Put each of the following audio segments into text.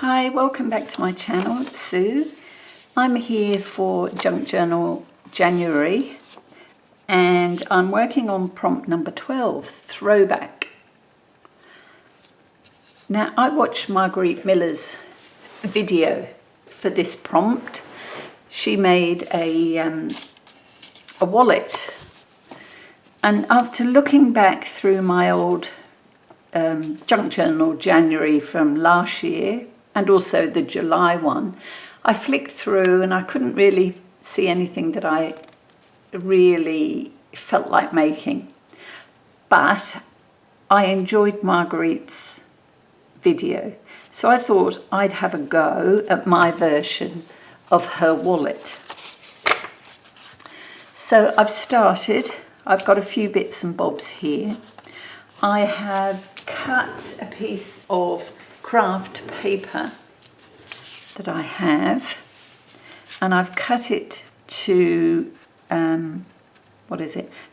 Hi, welcome back to my channel. It's Sue. I'm here for Junk Journal January and I'm working on prompt number 12, Throwback. Now, I watched Margarete Miller's video for this prompt. She made a wallet, and after looking back through my old Junk Journal January from last year and also the July one, I flicked through and I couldn't really see anything that I really felt like making. But I enjoyed Margarete's video, so I thought I'd have a go at my version of her wallet. So I've got a few bits and bobs here. I have cut a piece of craft paper that I have, and I've cut it to 9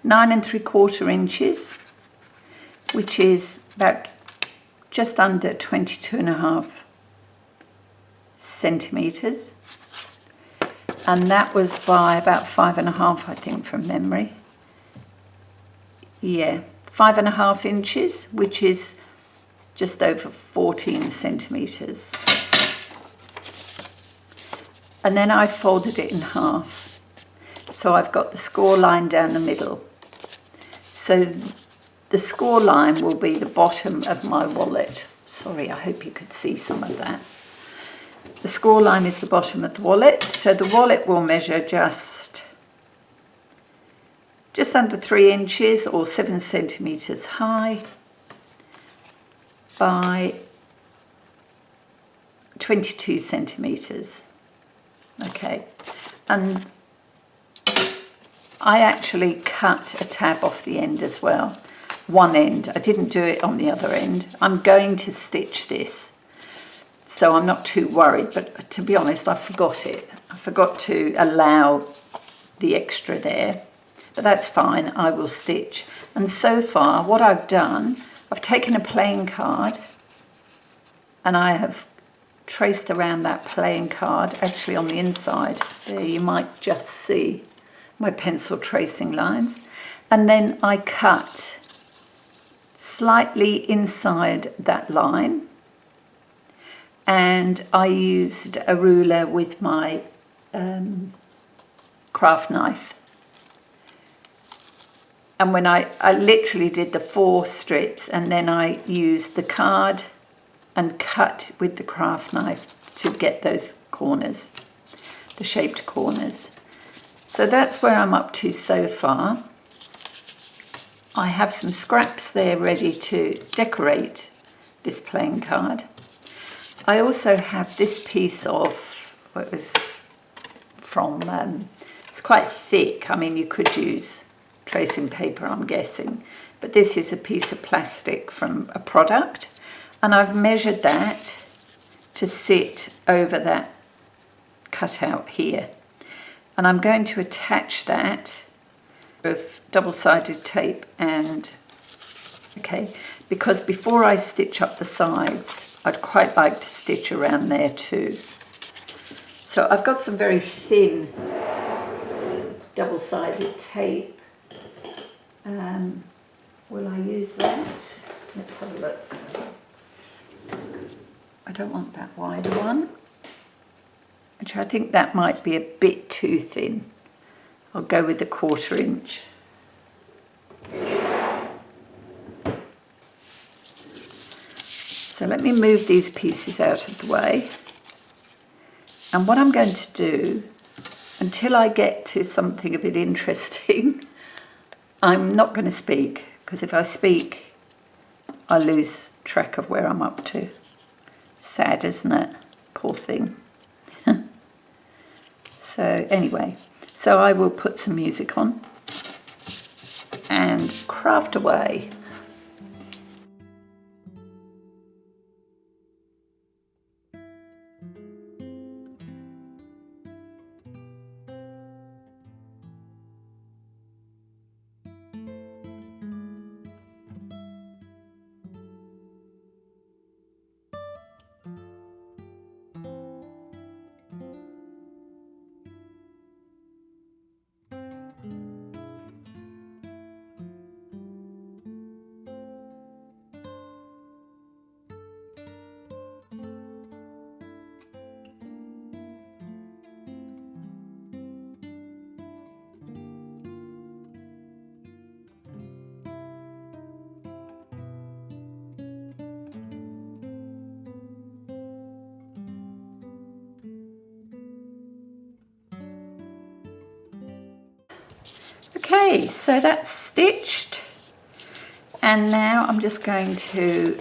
3/4 inches, which is about just under 22.5 centimeters, and that was by about 5.5, I think, from memory. Yeah, 5.5 inches, which is just over 14 centimeters. And then I folded it in half. So I've got the score line down the middle. So the score line will be the bottom of my wallet. Sorry, I hope you could see some of that. The score line is the bottom of the wallet. So the wallet will measure just under 3 inches or 7 centimeters high by 22 centimeters. Okay, and I actually cut a tab off the end as well, one end. I didn't do it on the other end. I'm going to stitch this, so I'm not too worried, but to be honest, I forgot it. I forgot to allow the extra there, but that's fine, I will stitch. And so far, what I've done, I've taken a playing card and I have traced around that playing card, actually on the inside. There you might just see my pencil tracing lines. And then I cut slightly inside that line, and I used a ruler with my craft knife. And when I literally did the 4 strips, and then I used the card and cut with the craft knife to get those corners, the shaped corners. So that's where I'm up to so far. I have some scraps there ready to decorate this playing card. I also have this piece of, it was from, it's quite thick. I mean, you could use tracing paper, I'm guessing, but this is a piece of plastic from a product, and I've measured that to sit over that cutout here, and I'm going to attach that with double-sided tape. And okay, because before I stitch up the sides, I'd quite like to stitch around there too. So I've got some very thin double-sided tape. Will I use that? Let's have a look. I don't want that wider one, which I think that might be a bit too thin. I'll go with the 1/4 inch. So let me move these pieces out of the way. And what I'm going to do, until I get to something a bit interesting, I'm not going to speak, because if I speak, I lose track of where I'm up to. Sad, isn't it? Poor thing. So anyway, so I will put some music on and craft away. Okay, so that's stitched, and now I'm just going to,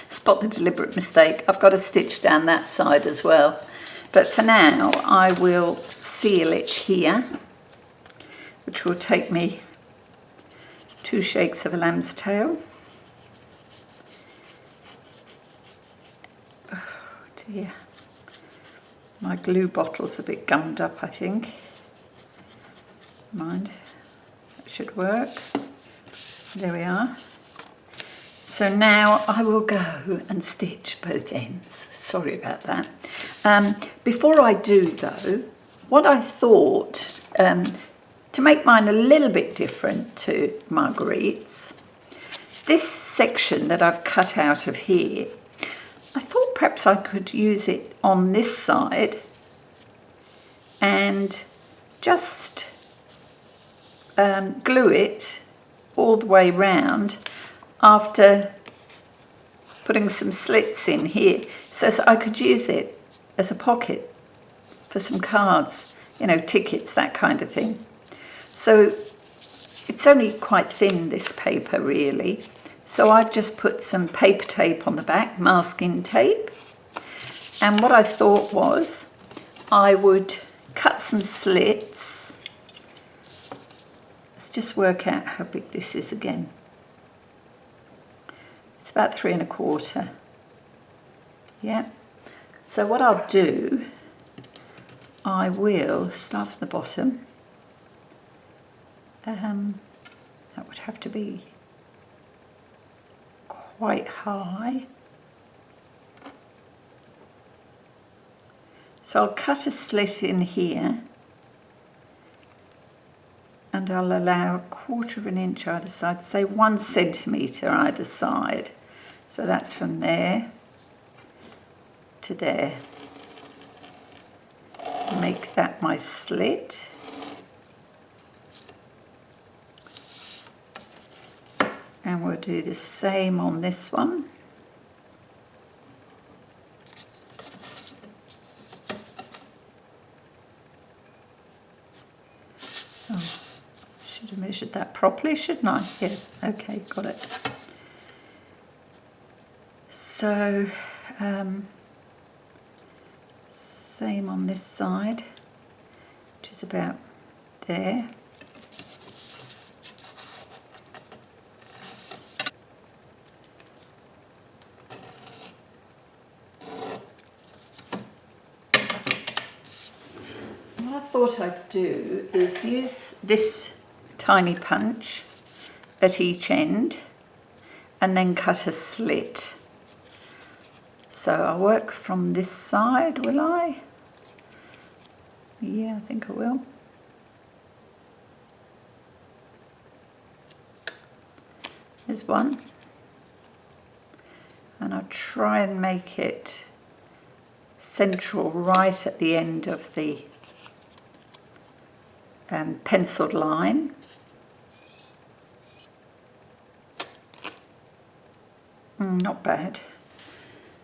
spot the deliberate mistake. I've got to stitch down that side as well. But for now, I will seal it here, which will take me 2 shakes of a lamb's tail. Oh dear. My glue bottle's a bit gummed up, I think. Mind, that should work. There we are. So now I will go and stitch both ends. Sorry about that. Before I do though, what I thought, to make mine a little bit different to Margarete's, this section that I've cut out of here, I thought perhaps I could use it on this side and just glue it all the way round after putting some slits in here, so that I could use it as a pocket for some cards, you know, tickets, that kind of thing. So it's only quite thin, this paper, really. So I've just put some paper tape on the back, masking tape. And what I thought was I would cut some slits. Let's just work out how big this is again. It's about 3 1/4. Yeah. So what I'll do, I will start from the bottom. That would have to be quite high. So I'll cut a slit in here, and I'll allow 1/4 of an inch either side, say 1 centimetre either side. So that's from there to there. Make that my slit. And we'll do the same on this one. Oh, should have measured that properly, shouldn't I? Yeah, okay, got it. So, same on this side, which is about there. What I thought I'd do is use this tiny punch at each end and then cut a slit. So I'll work from this side, will I? Yeah, I think I will. There's one. And I'll try and make it central right at the end of the penciled line. Not bad.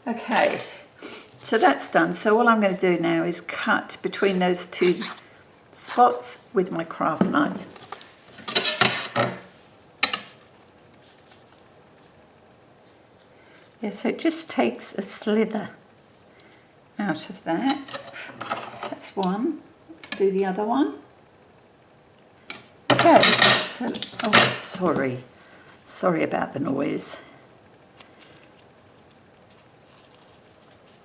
Okay, so that's done. So all I'm going to do now is cut between those 2 spots with my craft knife. Yeah, so it just takes a slither out of that. That's one. Let's do the other one. Okay, so, oh, sorry about the noise.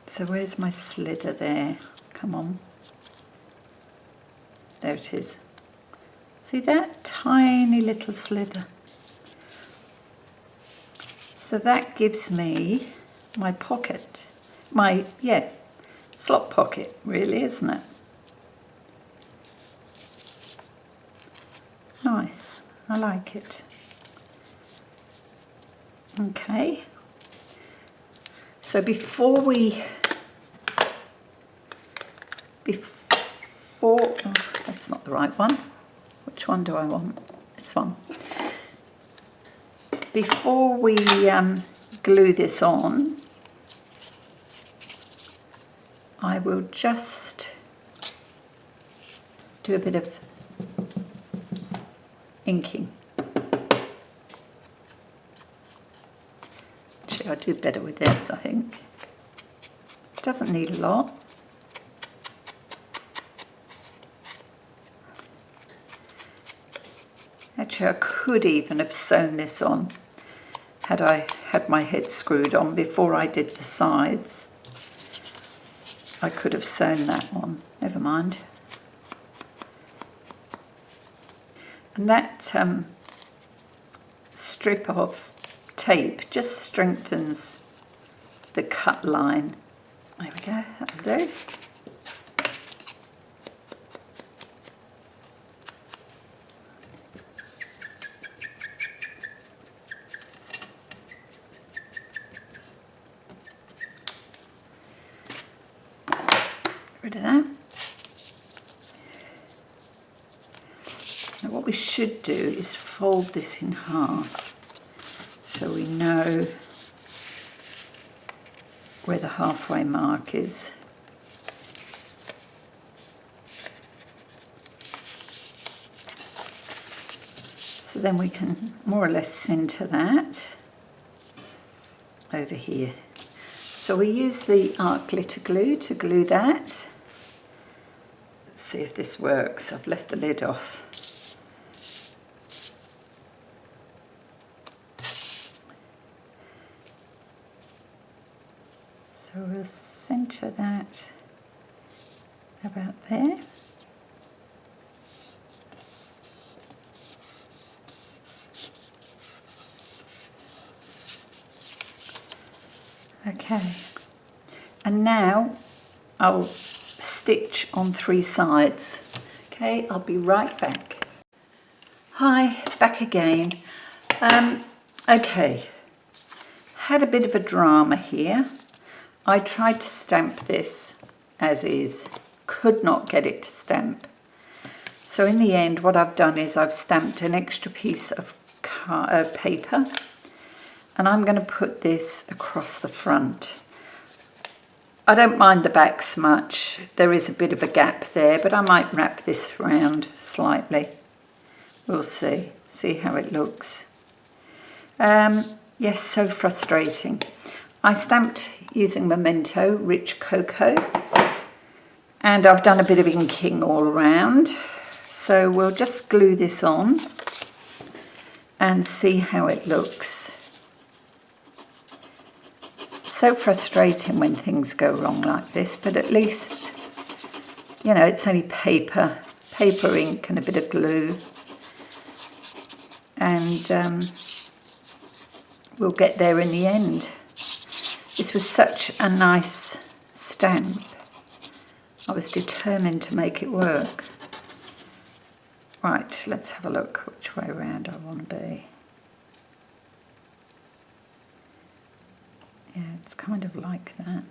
So where's my slither there? Come on. There it is. See that tiny little slither? So that gives me my pocket, slot pocket, really, isn't it? Nice, I like it. Okay. So oh, that's not the right one. Which one do I want? This one. Before we glue this on, I will just do a bit of inking. Actually, I'll do better with this, I think. It doesn't need a lot. Actually, I could even have sewn this on had I had my head screwed on before I did the sides. I could have sewn that on, never mind. And that strip of tape just strengthens the cut line. There we go, that'll do. Rid of that. Now what we should do is fold this in half so we know where the halfway mark is. So then we can more or less center that over here. So we use the art glitter glue to glue that. Let's see if this works. I've left the lid off. So we'll center that about there. Okay, and now I'll stitch on 3 sides. Okay, I'll be right back. Hi, back again. Okay, had a bit of a drama here. I tried to stamp this as is, could not get it to stamp. So in the end, what I've done is I've stamped an extra piece of paper, and I'm going to put this across the front. I don't mind the backs much. There is a bit of a gap there, but I might wrap this around slightly. We'll see how it looks. Yes, so frustrating. I stamped using Memento Rich Cocoa, and I've done a bit of inking all around. So we'll just glue this on and see how it looks. So frustrating when things go wrong like this, but at least, you know, it's only paper, ink and a bit of glue. And we'll get there in the end. This was such a nice stamp. I was determined to make it work. Right, let's have a look which way around I want to be. Yeah, it's kind of like that.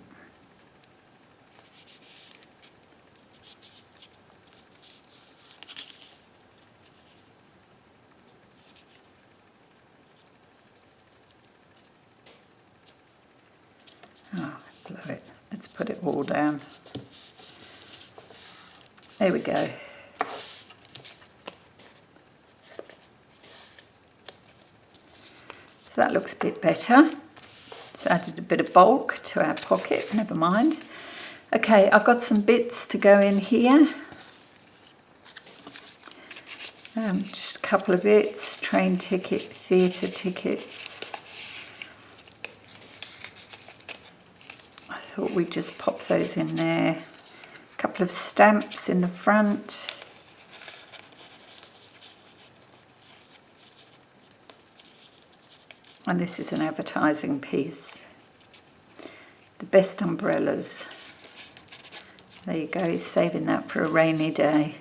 Oh, blow it. Let's put it all down. There we go. So that looks a bit better. It's added a bit of bulk to our pocket, never mind. Okay, I've got some bits to go in here. Just a couple of bits, train ticket, theatre tickets. I thought we'd just pop those in there. A couple of stamps in the front. And this is an advertising piece. The best umbrellas. There you go, he's saving that for a rainy day.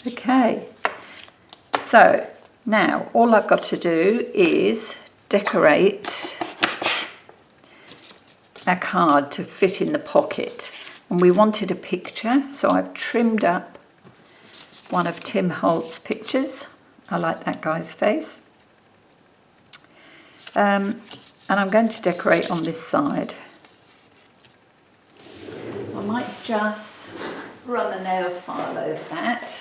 Okay, so now all I've got to do is decorate our card to fit in the pocket. And we wanted a picture, so I've trimmed up one of Tim Holt's pictures. I like that guy's face. And I'm going to decorate on this side. I might just run a nail file over that,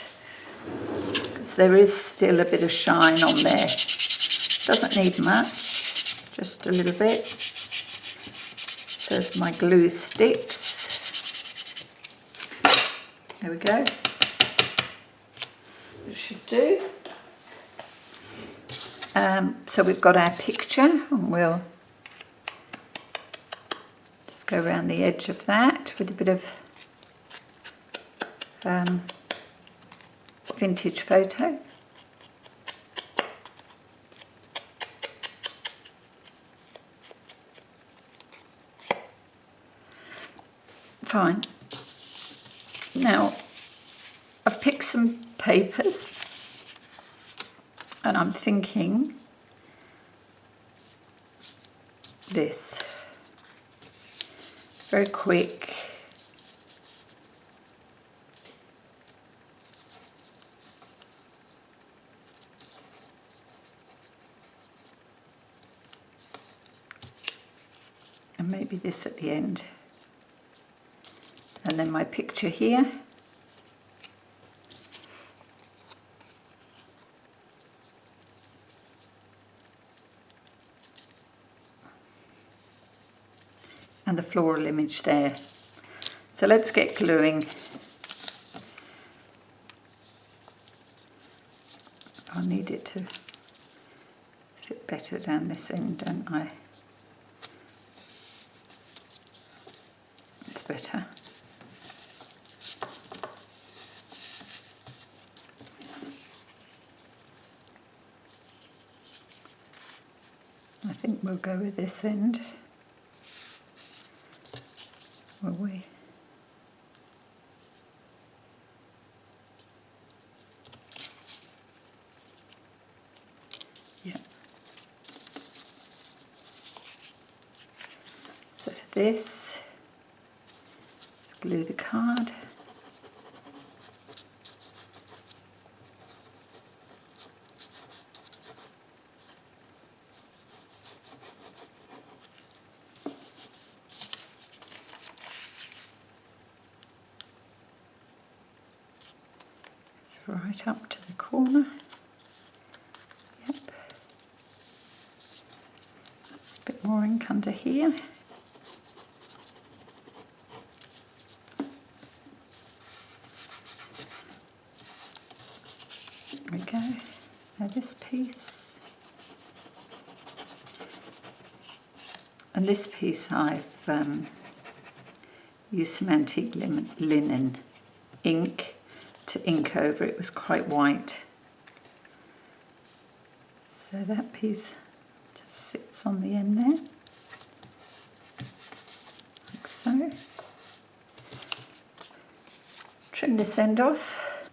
because there is still a bit of shine on there. Doesn't need much, just a little bit. So as my glue sticks. There we go. It should do. So we've got our picture, and we'll just go around the edge of that with a bit of vintage photo. Fine. Now, I've picked some papers, and I'm thinking this. Very quick. And maybe this at the end. And then my picture here. And the floral image there. So let's get gluing. I need it to fit better down this end, don't I? It's better. I think we'll go with this end. Will we? Yeah. So for this, let's glue the card. Right up to the corner. Yep. A bit more ink under here. There we go. Now this piece. And this piece I've used some antique linen ink to ink over. It was quite white. So that piece just sits on the end there, like so. Trim this end off.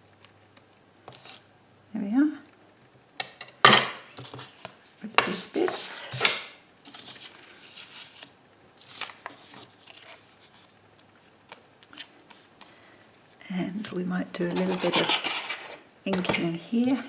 There we are. With these bits. And we might do a little bit of inking here.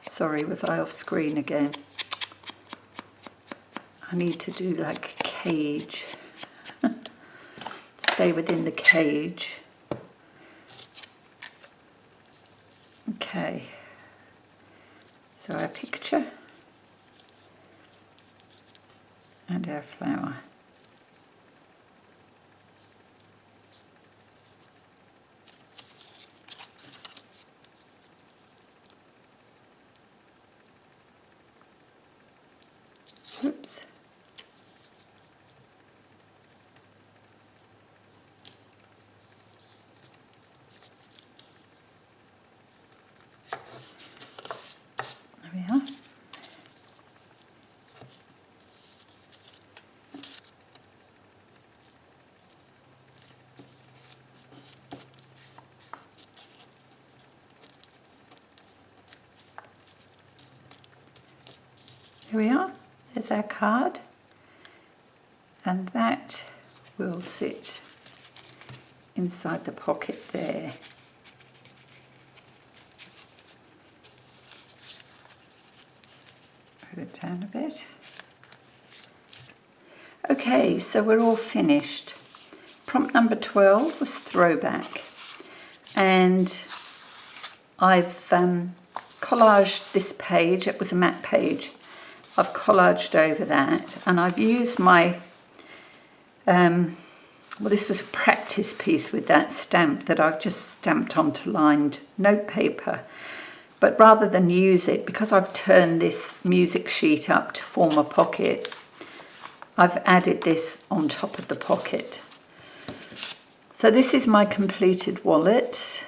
Sorry, was I off screen again? I need to do like a cage. Stay within the cage. Okay, so our picture and our flower. Oops. There we are. Here we are. There's our card, and that will sit inside the pocket there. put it down a bit. Okay, so we're all finished. Prompt number 12 was throwback, and I've collaged this page. It was a matte page. I've collaged over that, and I've used my well, this was a practice piece with that stamp that I've just stamped onto lined note paper. But rather than use it, because I've turned this music sheet up to form a pocket, I've added this on top of the pocket. So this is my completed wallet.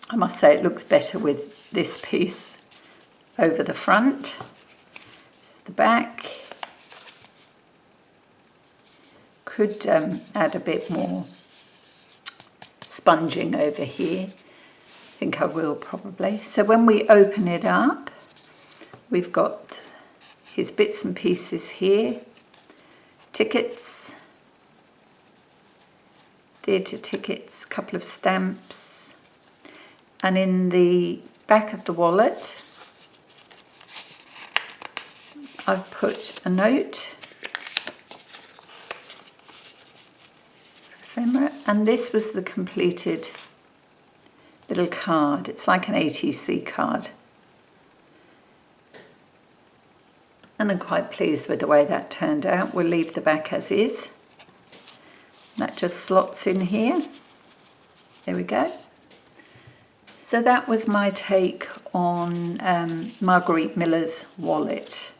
I must say it looks better with this piece over the front. This is the back. Could add a bit more sponging over here. I think I will probably. So when we open it up, we've got his bits and pieces here. Tickets, theatre tickets, a couple of stamps. And in the back of the wallet, I've put a note. And this was the completed little card. It's like an ATC card. And I'm quite pleased with the way that turned out. We'll leave the back as is. That just slots in here. There we go. So that was my take on Margarete Miller's wallet.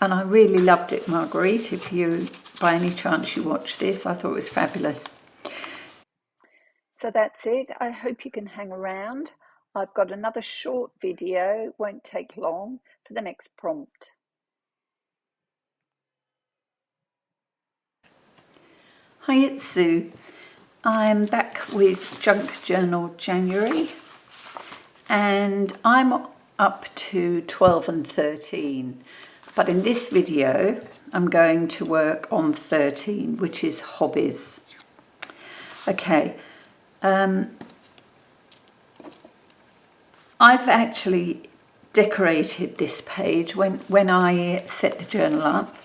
And I really loved it, Margarete. If you, by any chance, you watch this, I thought it was fabulous. So that's it. I hope you can hang around. I've got another short video, won't take long, for the next prompt. Hi, it's Sue. I'm back with Junk Journal January, and I'm up to 12 and 13. But in this video, I'm going to work on 13, which is hobbies. Okay. I've actually decorated this page. When I set the journal up,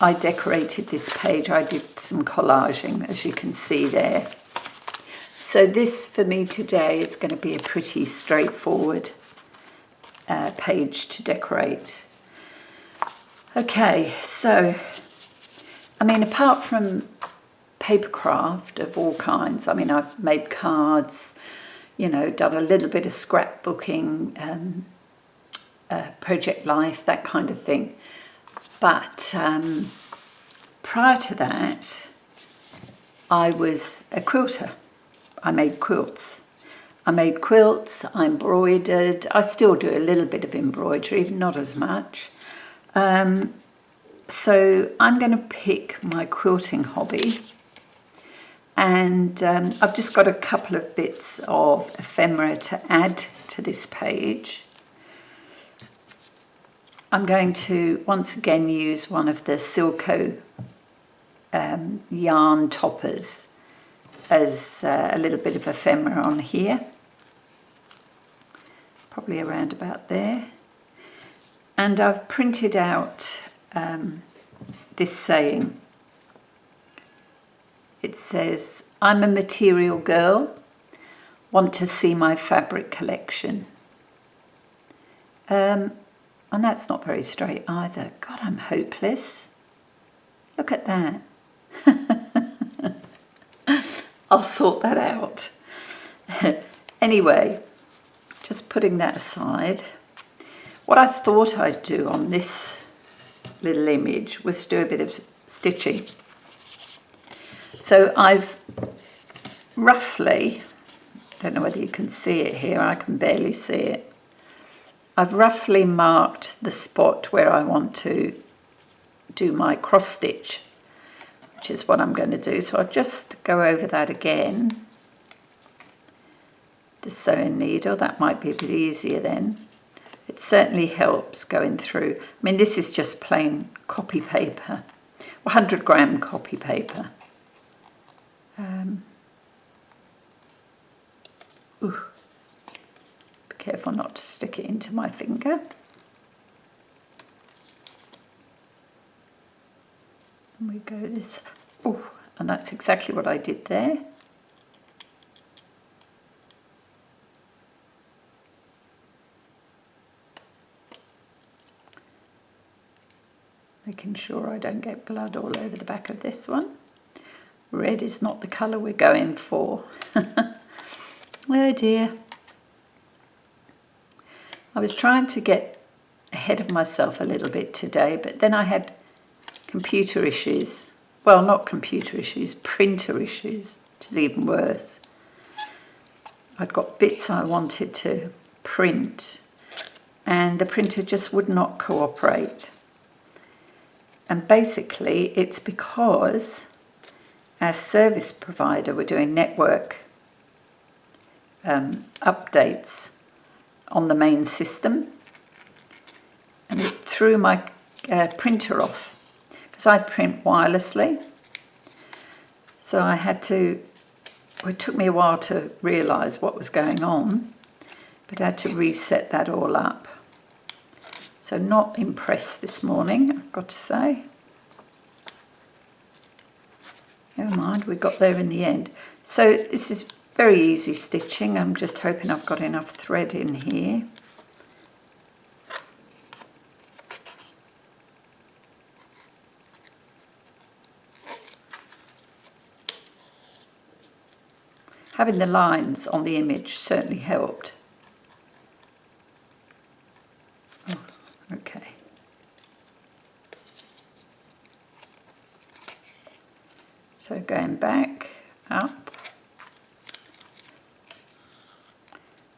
I decorated this page. I did some collaging, as you can see there. So this, for me today, is going to be a pretty straightforward page to decorate. Okay, so, I mean, apart from papercraft of all kinds, I mean, I've made cards, you know, done a little bit of scrapbooking, project life, that kind of thing. But prior to that, I was a quilter. I made quilts. I embroidered. I still do a little bit of embroidery, not as much. So I'm going to pick my quilting hobby, and I've just got a couple of bits of ephemera to add to this page. I'm going to once again use one of the Silco yarn toppers as a little bit of ephemera on here, probably around about there. And I've printed out this saying. It says, "I'm a material girl, want to see my fabric collection." And that's not very straight either. God, I'm hopeless. Look at that. I'll sort that out. Anyway, just putting that aside, what I thought I'd do on this little image was do a bit of stitching. So I've roughly, don't know whether you can see it here, I can barely see it. I've roughly marked the spot where I want to do my cross stitch, which is what I'm going to do. So I'll just go over that again. The sewing needle, that might be a bit easier then. It certainly helps going through. I mean, this is just plain copy paper, 100-gram copy paper. Be careful not to stick it into my finger. And we go this, oh, and that's exactly what I did there. Making sure I don't get blood all over the back of this one. Red is not the colour we're going for. Oh dear. I was trying to get ahead of myself a little bit today, but then I had computer issues. Well, not computer issues, printer issues, which is even worse. I'd got bits I wanted to print, and the printer just would not cooperate. And basically, it's because our service provider were doing network updates on the main system, and it threw my printer off, because I print wirelessly. So I had to, it took me a while to realise what was going on, but I had to reset that all up. So not impressed this morning, I've got to say. Never mind, we got there in the end. So this is very easy stitching. I'm just hoping I've got enough thread in here. Having the lines on the image certainly helped. Oh, okay. So going back, up.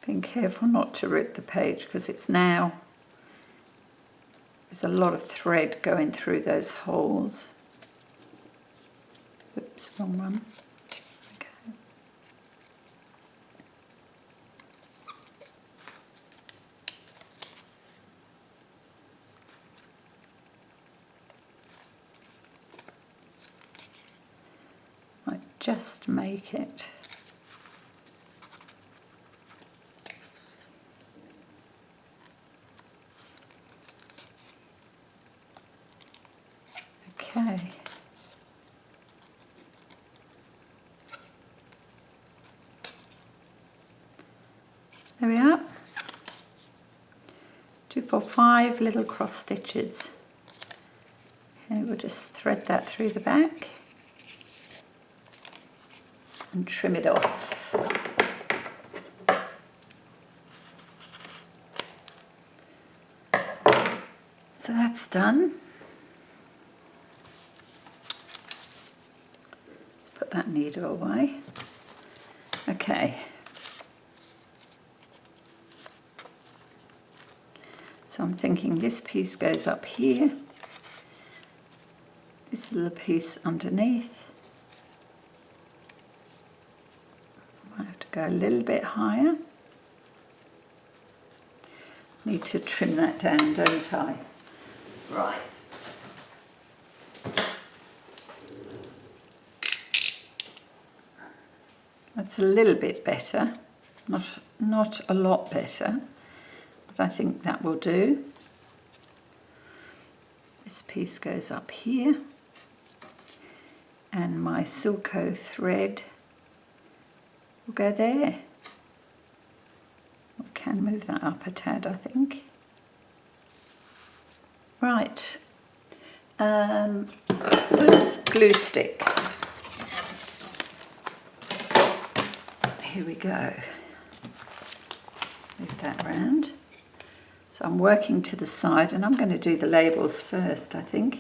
Being careful not to rip the page, because it's now, there's a lot of thread going through those holes. Oops, wrong one. Just make it. Okay. There we are. 2, 4, 5 little cross stitches. Okay, we'll just thread that through the back and trim it off. So that's done. Let's put that needle away. Okay. So I'm thinking this piece goes up here. This little piece underneath. I have to go a little bit higher. Need to trim that down, don't I? Right. That's a little bit better, not a lot better, but I think that will do. This piece goes up here, and my Silco thread will go there. I can move that up a tad, I think. Right. Oops, glue stick. Here we go. Let's move that around. So I'm working to the side, and I'm going to do the labels first, I think.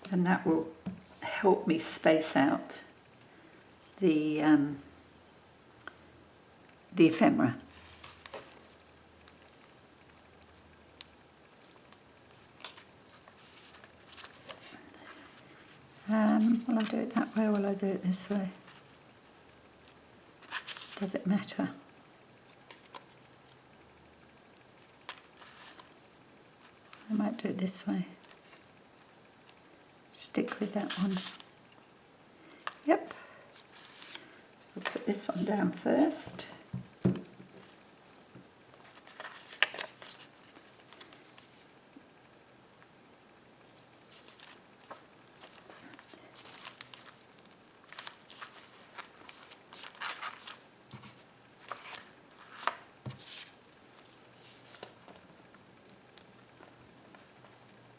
And that will help me space out the ephemera. Will I do it that way or will I do it this way? Does it matter? I might do it this way. Stick with that one. Yep. We'll put this one down first.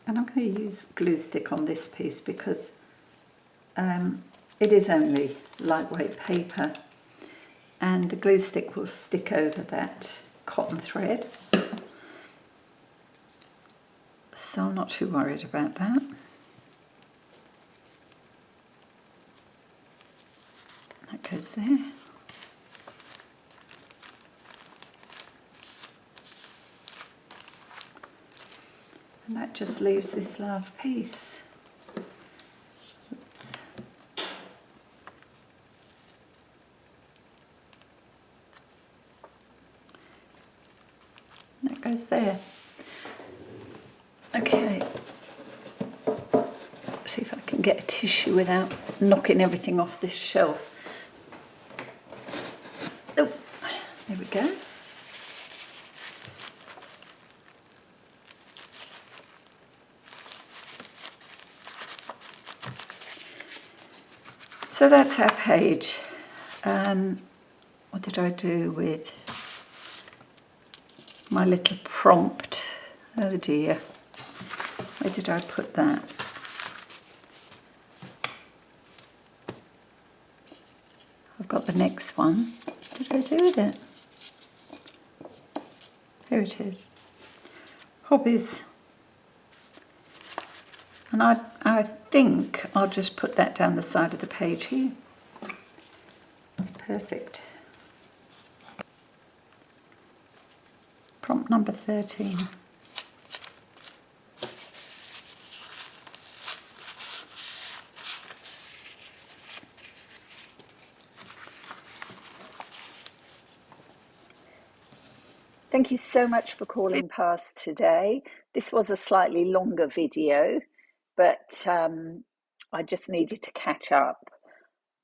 And I'm going to use glue stick on this piece because it is only lightweight paper, and the glue stick will stick over that cotton thread. So I'm not too worried about that. That goes there. And that just leaves this last piece. Oops. That goes there. Okay. See if I can get a tissue without knocking everything off this shelf. Oh, there we go. So that's our page. What did I do with my little prompt? Oh dear, where did I put that? I've got the next one. What did I do with it? Here it is. Hobbies. And I think I'll just put that down the side of the page here. That's perfect. Prompt number 13. Thank you so much for calling past today. This was a slightly longer video, but I just needed to catch up.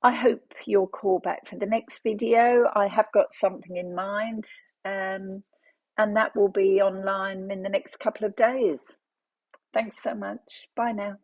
I hope you'll call back for the next video. I have got something in mind, and that will be online in the next couple of days. Thanks so much. Bye now.